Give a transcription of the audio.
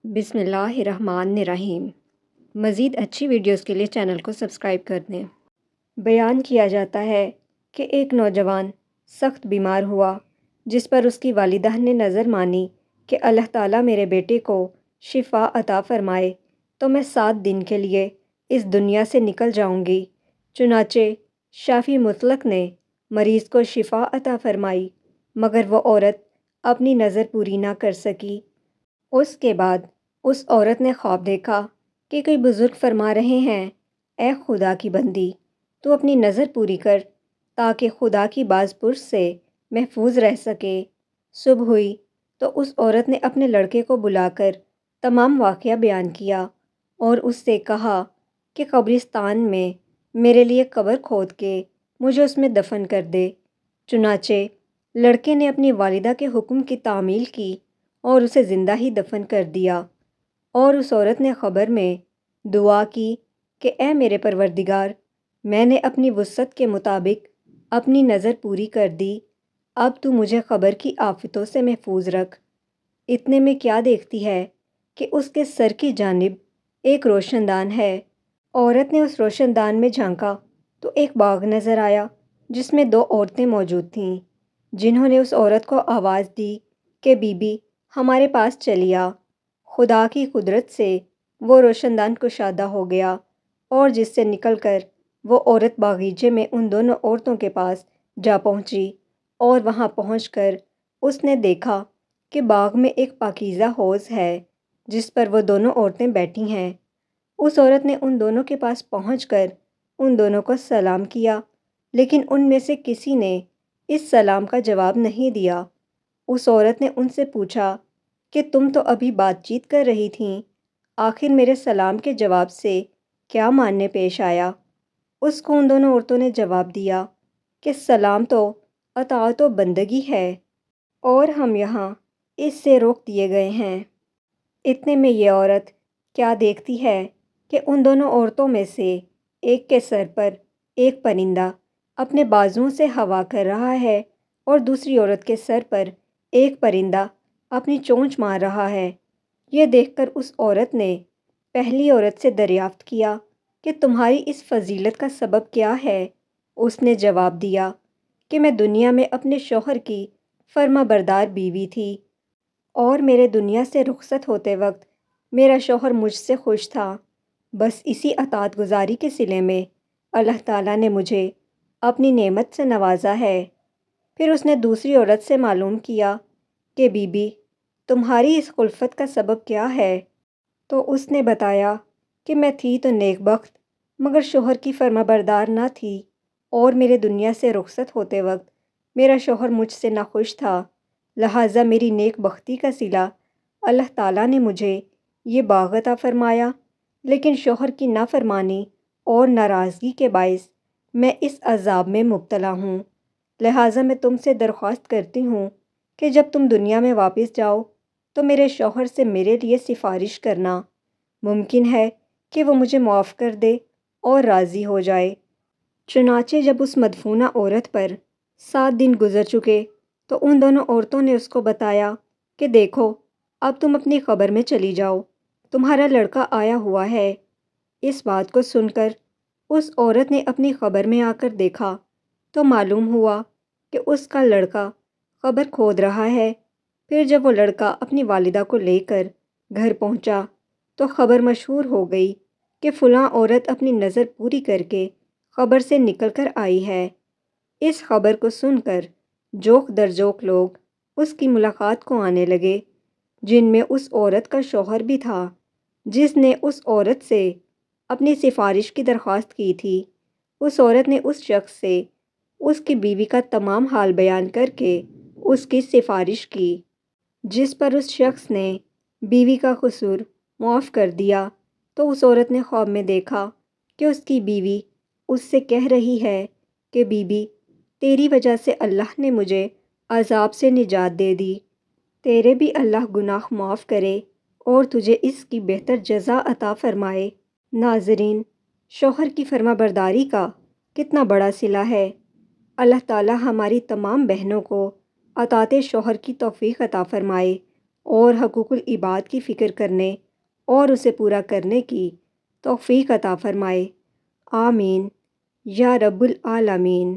بسم اللہ الرحمن الرحیم۔ مزید اچھی ویڈیوز کے لیے چینل کو سبسکرائب کر دیں۔ بیان کیا جاتا ہے کہ ایک نوجوان سخت بیمار ہوا، جس پر اس کی والدہ نے نظر مانی کہ اللہ تعالیٰ میرے بیٹے کو شفا عطا فرمائے تو میں 7 دن کے لیے اس دنیا سے نکل جاؤں گی۔ چنانچہ شافی مطلق نے مریض کو شفا عطا فرمائی، مگر وہ عورت اپنی نظر پوری نہ کر سکی۔ اس کے بعد اس عورت نے خواب دیکھا کہ کوئی بزرگ فرما رہے ہیں، اے خدا کی بندی، تو اپنی نظر پوری کر تاکہ خدا کی باز پرس سے محفوظ رہ سکے۔ صبح ہوئی تو اس عورت نے اپنے لڑکے کو بلا کر تمام واقعہ بیان کیا اور اس سے کہا کہ قبرستان میں میرے لیے قبر کھود کے مجھے اس میں دفن کر دے۔ چنانچہ لڑکے نے اپنی والدہ کے حکم کی تعمیل کی اور اسے زندہ ہی دفن کر دیا، اور اس عورت نے قبر میں دعا کی کہ اے میرے پروردگار، میں نے اپنی وسعت کے مطابق اپنی نظر پوری کر دی، اب تو مجھے قبر کی آفتوں سے محفوظ رکھ۔ اتنے میں کیا دیکھتی ہے کہ اس کے سر کی جانب ایک روشن دان ہے۔ عورت نے اس روشن دان میں جھانکا تو ایک باغ نظر آیا جس میں 2 عورتیں موجود تھیں، جنہوں نے اس عورت کو آواز دی کہ بی بی ہمارے پاس چلی آ۔ خدا کی قدرت سے وہ روشن دان کشادہ ہو گیا، اور جس سے نکل کر وہ عورت باغیچے میں ان دونوں عورتوں کے پاس جا پہنچی، اور وہاں پہنچ کر اس نے دیکھا کہ باغ میں ایک پاکیزہ حوض ہے جس پر وہ دونوں عورتیں بیٹھی ہیں۔ اس عورت نے ان دونوں کے پاس پہنچ کر ان دونوں کو سلام کیا، لیکن ان میں سے کسی نے اس سلام کا جواب نہیں دیا۔ اس عورت نے ان سے پوچھا کہ تم تو ابھی بات چیت کر رہی تھیں، آخر میرے سلام کے جواب سے کیا ماننے پیش آیا؟ اس کو ان دونوں عورتوں نے جواب دیا کہ سلام تو اطاعت و بندگی ہے، اور ہم یہاں اس سے روک دیے گئے ہیں۔ اتنے میں یہ عورت کیا دیکھتی ہے کہ ان دونوں عورتوں میں سے ایک کے سر پر ایک پرندہ اپنے بازوؤں سے ہوا کر رہا ہے، اور دوسری عورت کے سر پر ایک پرندہ اپنی چونچ مار رہا ہے۔ یہ دیکھ کر اس عورت نے پہلی عورت سے دریافت کیا کہ تمہاری اس فضیلت کا سبب کیا ہے؟ اس نے جواب دیا کہ میں دنیا میں اپنے شوہر کی فرما بردار بیوی تھی، اور میرے دنیا سے رخصت ہوتے وقت میرا شوہر مجھ سے خوش تھا، بس اسی اطاعت گزاری کے صلے میں اللہ تعالیٰ نے مجھے اپنی نعمت سے نوازا ہے۔ پھر اس نے دوسری عورت سے معلوم کیا کہ بی بی تمہاری اس خلفت کا سبب کیا ہے؟ تو اس نے بتایا کہ میں تھی تو نیک بخت، مگر شوہر کی فرما بردار نہ تھی، اور میرے دنیا سے رخصت ہوتے وقت میرا شوہر مجھ سے ناخوش تھا، لہٰذا میری نیک بختی کا صلہ اللہ تعالیٰ نے مجھے یہ باغ عطا فرمایا، لیکن شوہر کی نافرمانی اور ناراضگی کے باعث میں اس عذاب میں مبتلا ہوں، لہٰذا میں تم سے درخواست کرتی ہوں کہ جب تم دنیا میں واپس جاؤ تو میرے شوہر سے میرے لیے سفارش کرنا، ممکن ہے کہ وہ مجھے معاف کر دے اور راضی ہو جائے۔ چنانچہ جب اس مدفونہ عورت پر 7 دن گزر چکے تو ان دونوں عورتوں نے اس کو بتایا کہ دیکھو اب تم اپنی قبر میں چلی جاؤ، تمہارا لڑکا آیا ہوا ہے۔ اس بات کو سن کر اس عورت نے اپنی قبر میں آ کر دیکھا تو معلوم ہوا کہ اس کا لڑکا قبر کھود رہا ہے۔ پھر جب وہ لڑکا اپنی والدہ کو لے کر گھر پہنچا تو خبر مشہور ہو گئی کہ فلاں عورت اپنی نظر پوری کر کے قبر سے نکل کر آئی ہے۔ اس خبر کو سن کر جوک در جوک لوگ اس کی ملاقات کو آنے لگے، جن میں اس عورت کا شوہر بھی تھا، جس نے اس عورت سے اپنی سفارش کی درخواست کی تھی۔ اس عورت نے اس شخص سے اس کی بیوی کا تمام حال بیان کر کے اس کی سفارش کی، جس پر اس شخص نے بیوی کا قصور معاف کر دیا۔ تو اس عورت نے خواب میں دیکھا کہ اس کی بیوی اس سے کہہ رہی ہے کہ بی بی تیری وجہ سے اللہ نے مجھے عذاب سے نجات دے دی، تیرے بھی اللہ گناہ معاف کرے اور تجھے اس کی بہتر جزا عطا فرمائے۔ ناظرین، شوہر کی فرما برداری کا کتنا بڑا صلہ ہے۔ اللہ تعالی ہماری تمام بہنوں کو اطاعت شوہر کی توفیق عطا فرمائے۔ اور حقوق العباد کی فکر کرنے اور اسے پورا کرنے کی توفیق عطا فرمائے۔ آمین یا رب العالمین۔